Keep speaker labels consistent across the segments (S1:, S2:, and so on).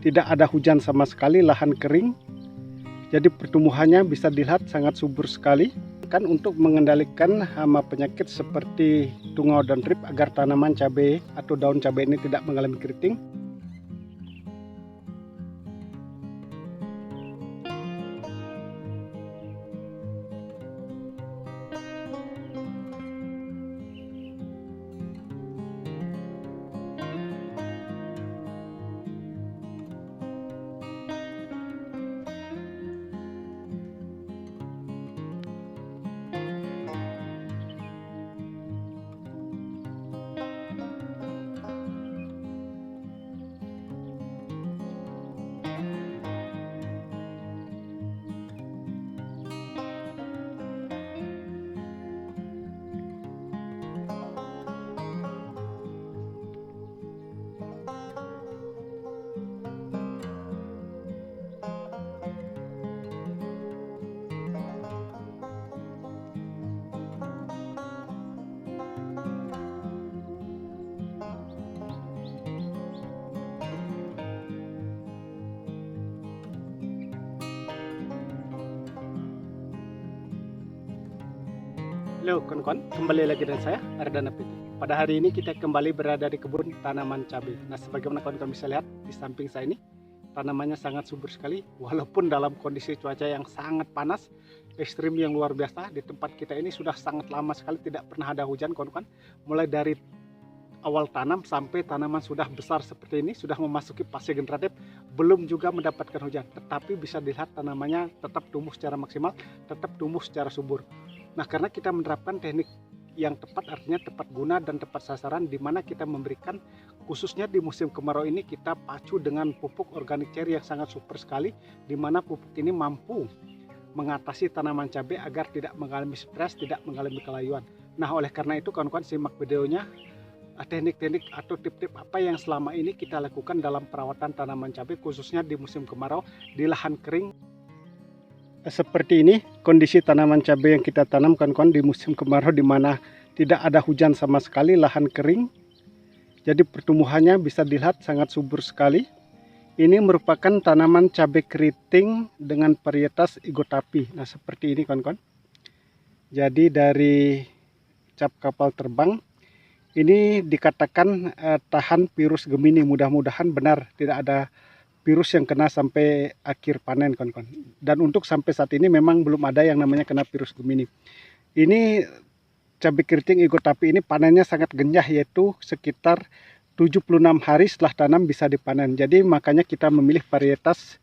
S1: tidak ada hujan sama sekali, lahan kering. Jadi pertumbuhannya bisa dilihat sangat subur sekali. Kan untuk mengendalikan hama penyakit seperti tungau dan trip agar tanaman cabai atau daun cabai ini tidak mengalami keriting. Halo kawan-kawan, kembali lagi dengan saya Ardana PT. Pada hari ini kita kembali berada di kebun tanaman cabai. Nah, sebagaimana kawan-kawan bisa lihat di samping saya ini, tanamannya sangat subur sekali. Walaupun dalam kondisi cuaca yang sangat panas, ekstrim yang luar biasa, di tempat kita ini sudah sangat lama sekali tidak pernah ada hujan kawan-kawan. Mulai dari awal tanam sampai tanaman sudah besar seperti ini, sudah memasuki fase generatif, belum juga mendapatkan hujan. Tetapi bisa dilihat tanamannya tetap tumbuh secara maksimal, tetap tumbuh secara subur. Nah, karena kita menerapkan teknik yang tepat, artinya tepat guna dan tepat sasaran, di mana kita memberikan, khususnya di musim kemarau ini, kita pacu dengan pupuk organik cair yang sangat super sekali, di mana pupuk ini mampu mengatasi tanaman cabai agar tidak mengalami stres, tidak mengalami kelayuan. Nah, oleh karena itu kawan-kawan simak videonya, teknik-teknik atau tip-tip apa yang selama ini kita lakukan dalam perawatan tanaman cabai, khususnya di musim kemarau, di lahan kering. Seperti ini kondisi tanaman cabai yang kita tanam kawan-kawan di musim kemarau, di mana tidak ada hujan sama sekali, lahan kering. Jadi pertumbuhannya bisa dilihat sangat subur sekali. Ini merupakan tanaman cabai keriting dengan varietas Igotapi. Nah, seperti ini kawan-kawan. Jadi dari cap kapal terbang ini dikatakan tahan virus Gemini. Mudah-mudahan benar tidak ada virus yang kena sampai akhir panen kawan-kawan. Dan untuk sampai saat ini memang belum ada yang namanya kena virus Gemini. Ini cabai keriting Igotapi ini panennya sangat genjah, yaitu sekitar 76 hari setelah tanam bisa dipanen. Jadi makanya kita memilih varietas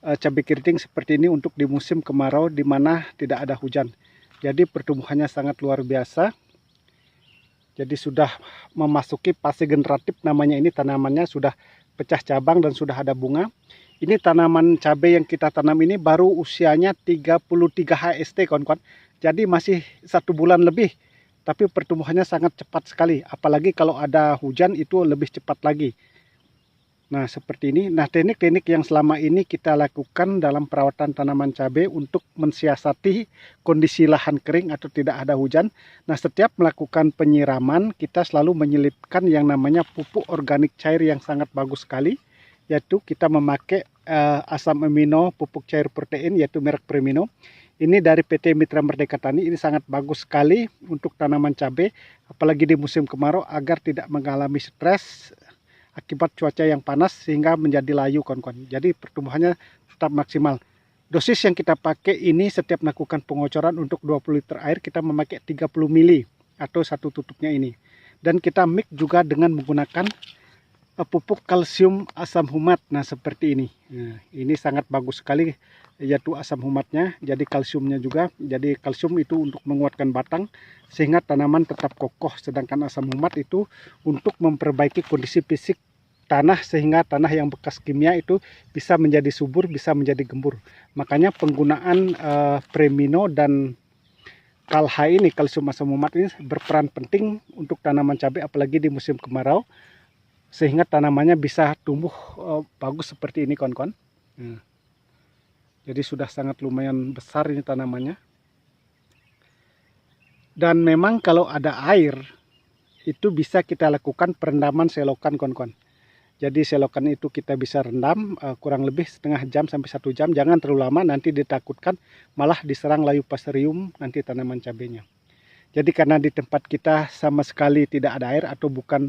S1: cabai keriting seperti ini untuk di musim kemarau di mana tidak ada hujan. Jadi pertumbuhannya sangat luar biasa. Jadi sudah memasuki fase generatif namanya, ini tanamannya sudah pecah cabang dan sudah ada bunga. Ini tanaman cabai yang kita tanam ini baru usianya 33 HST kawan-kawan. Jadi masih 1 bulan lebih. Tapi pertumbuhannya sangat cepat sekali. Apalagi kalau ada hujan itu lebih cepat lagi. Nah, seperti ini. Nah, teknik-teknik yang selama ini kita lakukan dalam perawatan tanaman cabai untuk mensiasati kondisi lahan kering atau tidak ada hujan. Nah, setiap melakukan penyiraman kita selalu menyelipkan yang namanya pupuk organik cair yang sangat bagus sekali, yaitu kita memakai asam amino pupuk cair protein, yaitu merek Premino. Ini dari PT Mitra Merdeka Tani. Ini sangat bagus sekali untuk tanaman cabai, apalagi di musim kemarau, agar tidak mengalami stres akibat cuaca yang panas sehingga menjadi layu kawan-kawan. Jadi pertumbuhannya tetap maksimal. Dosis yang kita pakai ini setiap melakukan pengocoran untuk 20 liter air kita memakai 30 mili atau satu tutupnya ini. Dan kita mix juga dengan menggunakan pupuk kalsium asam humat. Nah, seperti ini. Nah, ini sangat bagus sekali, yaitu asam humatnya. Jadi kalsiumnya juga. Jadi kalsium itu untuk menguatkan batang sehingga tanaman tetap kokoh. Sedangkan asam humat itu untuk memperbaiki kondisi fisik tanah sehingga tanah yang bekas kimia itu bisa menjadi subur, bisa menjadi gembur. Makanya penggunaan Premino dan Kalha ini, kalsium asam humat ini berperan penting untuk tanaman cabai apalagi di musim kemarau, sehingga tanamannya bisa tumbuh bagus seperti ini kawan-kawan. Jadi sudah sangat lumayan besar ini tanamannya. Dan memang kalau ada air itu bisa kita lakukan perendaman selokan kawan-kawan. Jadi selokan itu kita bisa rendam kurang lebih setengah jam sampai 1 jam. Jangan terlalu lama, nanti ditakutkan malah diserang layu paserium nanti tanaman cabenya. Jadi karena di tempat kita sama sekali tidak ada air atau bukan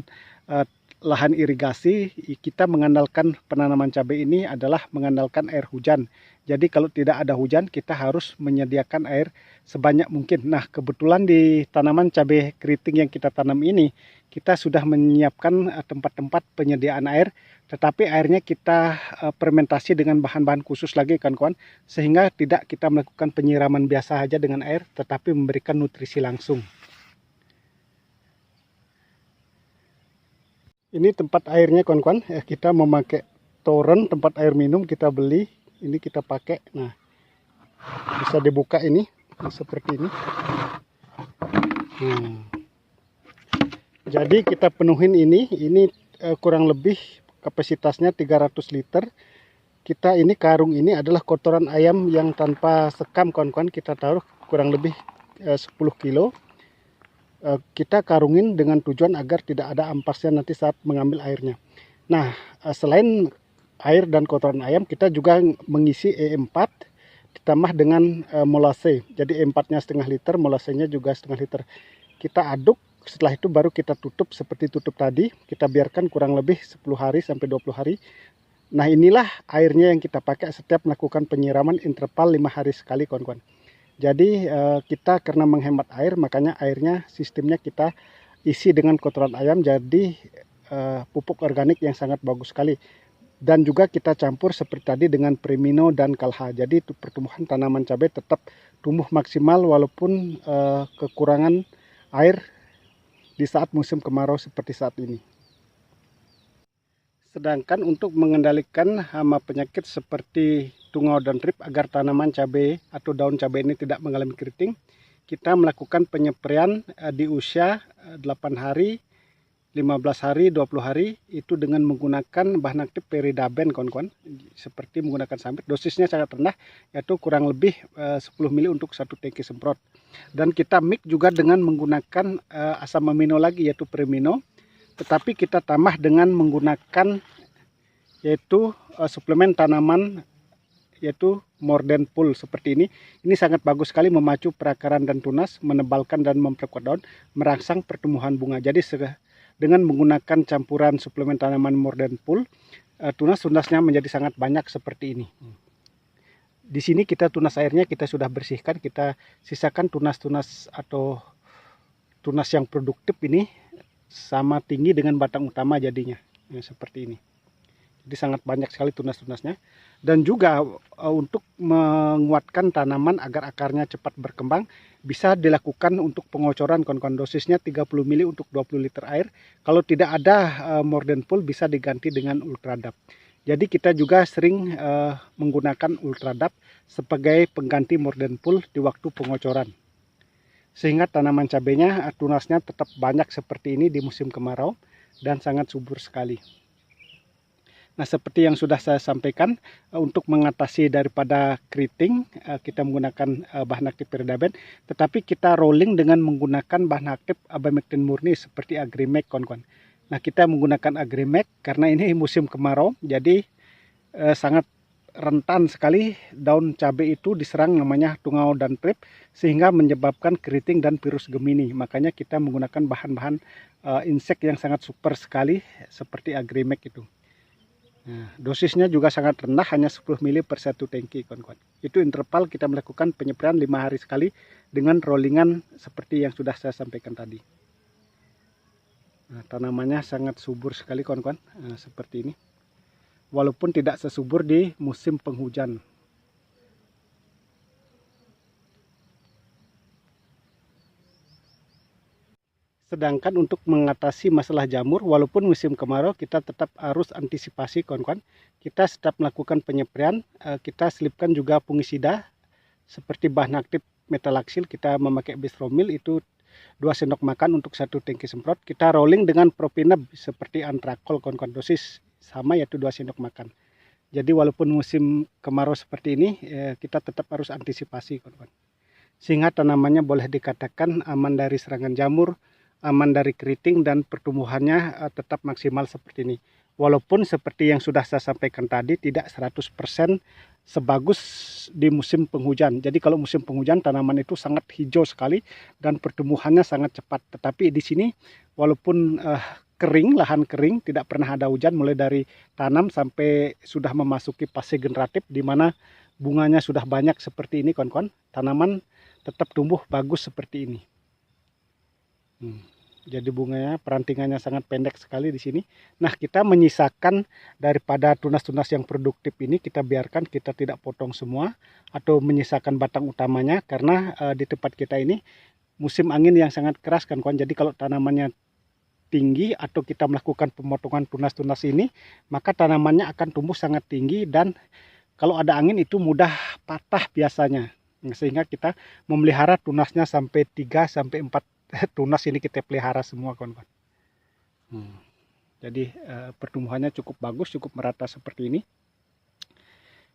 S1: lahan irigasi, kita mengandalkan penanaman cabai ini adalah mengandalkan air hujan. Jadi kalau tidak ada hujan, kita harus menyediakan air sebanyak mungkin. Nah, kebetulan di tanaman cabai keriting yang kita tanam ini, kita sudah menyiapkan tempat-tempat penyediaan air, tetapi airnya kita fermentasi dengan bahan-bahan khusus lagi kawan-kawan, sehingga tidak kita melakukan penyiraman biasa saja dengan air, tetapi memberikan nutrisi langsung. Ini tempat airnya kawan-kawan, kita memakai toren tempat air minum kita beli, ini kita pakai. Nah, bisa dibuka ini seperti ini. Jadi kita penuhin ini kurang lebih kapasitasnya 300 liter. Kita ini karung ini adalah kotoran ayam yang tanpa sekam kawan-kawan, kita taruh kurang lebih 10 kilo. Kita karungin dengan tujuan agar tidak ada ampasnya nanti saat mengambil airnya. Nah, selain air dan kotoran ayam, kita juga mengisi E4 ditambah dengan molase. Jadi E4-nya setengah liter, molasenya juga setengah liter. Kita aduk, setelah itu baru kita tutup seperti tutup tadi. Kita biarkan kurang lebih 10 hari sampai 20 hari. Nah, inilah airnya yang kita pakai setiap melakukan penyiraman interval 5 hari sekali kawan-kawan. Jadi kita karena menghemat air, makanya airnya sistemnya kita isi dengan kotoran ayam, jadi pupuk organik yang sangat bagus sekali. Dan juga kita campur seperti tadi dengan Premino dan Kalha. Jadi pertumbuhan tanaman cabai tetap tumbuh maksimal walaupun kekurangan air di saat musim kemarau seperti saat ini. Sedangkan untuk mengendalikan hama penyakit seperti tungau dan trip agar tanaman cabai atau daun cabai ini tidak mengalami keriting, kita melakukan penyepraian di usia 8 hari, 15 hari, 20 hari itu dengan menggunakan bahan aktif Peridaben kawan-kawan, seperti menggunakan Sambit. Dosisnya sangat rendah, yaitu kurang lebih 10 ml untuk 1 tangki semprot. Dan kita mix juga dengan menggunakan asam amino lagi, yaitu Premino. Tetapi kita tambah dengan menggunakan yaitu suplemen tanaman yaitu Morden Pool seperti ini. Ini sangat bagus sekali memacu perakaran dan tunas, menebalkan dan memperkuat daun, merangsang pertumbuhan bunga. Jadi dengan menggunakan campuran suplemen tanaman Morden Pool, tunas-tunasnya menjadi sangat banyak seperti ini. Di sini kita tunas airnya kita sudah bersihkan, kita sisakan tunas-tunas atau tunas yang produktif ini sama tinggi dengan batang utama jadinya seperti ini. Jadi sangat banyak sekali tunas-tunasnya. Dan juga untuk menguatkan tanaman agar akarnya cepat berkembang, bisa dilakukan untuk pengocoran kawan-kawan. Dosisnya 30 ml untuk 20 liter air. Kalau tidak ada Morden Pool bisa diganti dengan Ultradap. Jadi kita juga sering menggunakan Ultradap sebagai pengganti Morden Pool di waktu pengocoran. Sehingga tanaman cabainya tunasnya tetap banyak seperti ini di musim kemarau dan sangat subur sekali. Nah, seperti yang sudah saya sampaikan, untuk mengatasi daripada keriting kita menggunakan bahan aktif Peridaben, tetapi kita rolling dengan menggunakan bahan aktif Abamectin murni seperti Agrimek kawan-kawan. Nah, kita menggunakan Agrimek karena ini musim kemarau, jadi sangat rentan sekali daun cabai itu diserang namanya tungau dan trip, sehingga menyebabkan keriting dan virus Gemini. Makanya kita menggunakan bahan-bahan insek yang sangat super sekali seperti Agrimek itu. Nah, dosisnya juga sangat rendah, hanya 10 ml per 1 tangki kawan-kawan. Itu interval kita melakukan penyepraian 5 hari sekali dengan rollingan seperti yang sudah saya sampaikan tadi. Nah, tanamannya sangat subur sekali kawan-kawan, seperti ini. Walaupun tidak sesubur di musim penghujan. Sedangkan untuk mengatasi masalah jamur, walaupun musim kemarau, kita tetap harus antisipasi kawan-kawan. Kita setiap melakukan penyepraian, kita selipkan juga fungisida seperti bahan aktif Metalaxyl. Kita memakai Bistromil itu 2 sendok makan untuk 1 tangki semprot. Kita rolling dengan Propineb seperti Antrakol kawan-kawan, dosis sama yaitu 2 sendok makan. Jadi walaupun musim kemarau seperti ini, kita tetap harus antisipasi kawan-kawan. Sehingga tanamannya boleh dikatakan aman dari serangan jamur, aman dari keriting, dan pertumbuhannya tetap maksimal seperti ini. Walaupun seperti yang sudah saya sampaikan tadi, tidak 100% sebagus di musim penghujan. Jadi kalau musim penghujan tanaman itu sangat hijau sekali dan pertumbuhannya sangat cepat. Tetapi di sini walaupun kering, lahan kering, tidak pernah ada hujan mulai dari tanam sampai sudah memasuki fase generatif di mana bunganya sudah banyak seperti ini kawan-kawan, tanaman tetap tumbuh bagus seperti ini. Jadi bunganya, perantingannya sangat pendek sekali di sini. Nah, kita menyisakan daripada tunas-tunas yang produktif ini, kita biarkan, kita tidak potong semua atau menyisakan batang utamanya karena di tempat kita ini musim angin yang sangat keras kan kawan. Jadi kalau tanamannya tinggi atau kita melakukan pemotongan tunas-tunas ini, maka tanamannya akan tumbuh sangat tinggi dan kalau ada angin itu mudah patah biasanya. Sehingga kita memelihara tunasnya sampai 3-4 tunas ini kita pelihara semua kawan-kawan. Jadi pertumbuhannya cukup bagus, cukup merata seperti ini.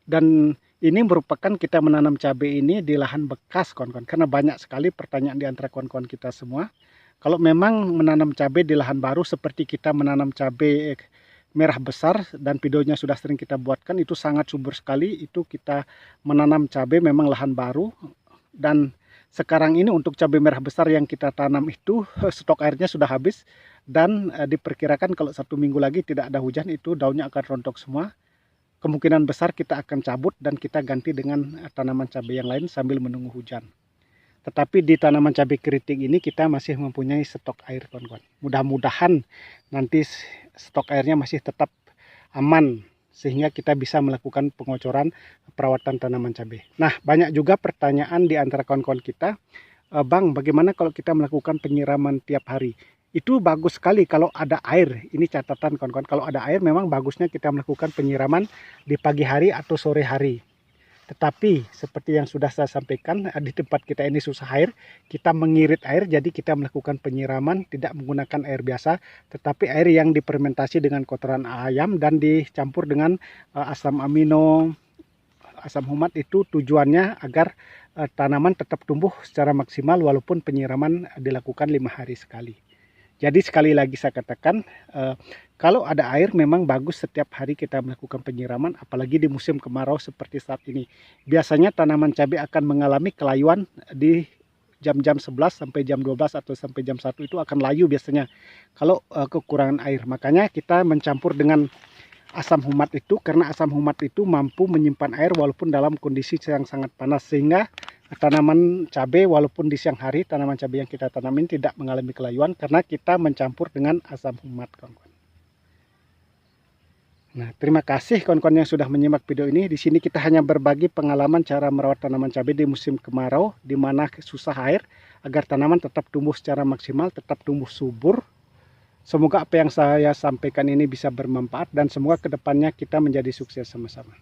S1: Dan ini merupakan kita menanam cabai ini di lahan bekas kawan-kawan. Karena banyak sekali pertanyaan di antara kawan-kawan kita semua. Kalau memang menanam cabai di lahan baru seperti kita menanam cabai merah besar dan videonya sudah sering kita buatkan, itu sangat subur sekali. Itu kita menanam cabai memang lahan baru. Dan sekarang ini untuk cabai merah besar yang kita tanam itu stok airnya sudah habis dan diperkirakan kalau 1 minggu lagi tidak ada hujan itu daunnya akan rontok semua. Kemungkinan besar kita akan cabut dan kita ganti dengan tanaman cabai yang lain sambil menunggu hujan. Tetapi di tanaman cabai keriting ini kita masih mempunyai stok air kawan-kawan. Mudah-mudahan nanti stok airnya masih tetap aman sehingga kita bisa melakukan pengocoran perawatan tanaman cabai. Nah, banyak juga pertanyaan di antara kawan-kawan kita, Bang, bagaimana kalau kita melakukan penyiraman tiap hari? Itu bagus sekali kalau ada air. Ini catatan kawan-kawan, kalau ada air memang bagusnya kita melakukan penyiraman di pagi hari atau sore hari. Tetapi seperti yang sudah saya sampaikan, di tempat kita ini susah air, kita mengirit air, jadi kita melakukan penyiraman tidak menggunakan air biasa, tetapi air yang difermentasi dengan kotoran ayam dan dicampur dengan asam amino, asam humat. Itu tujuannya agar tanaman tetap tumbuh secara maksimal walaupun penyiraman dilakukan 5 hari sekali. Jadi sekali lagi saya katakan, kalau ada air memang bagus setiap hari kita melakukan penyiraman, apalagi di musim kemarau seperti saat ini. Biasanya tanaman cabai akan mengalami kelayuan di jam-jam 11 sampai jam 12 atau sampai jam 1 itu akan layu biasanya kalau kekurangan air. Makanya kita mencampur dengan asam humat itu karena asam humat itu mampu menyimpan air walaupun dalam kondisi yang sangat panas, sehingga tanaman cabai walaupun di siang hari tanaman cabai yang kita tanamin tidak mengalami kelayuan karena kita mencampur dengan asam humat kawan-kawan. Nah, terima kasih kawan-kawan yang sudah menyimak video ini. Di sini kita hanya berbagi pengalaman cara merawat tanaman cabai di musim kemarau di mana susah air agar tanaman tetap tumbuh secara maksimal, tetap tumbuh subur. Semoga apa yang saya sampaikan ini bisa bermanfaat dan semoga kedepannya kita menjadi sukses sama-sama.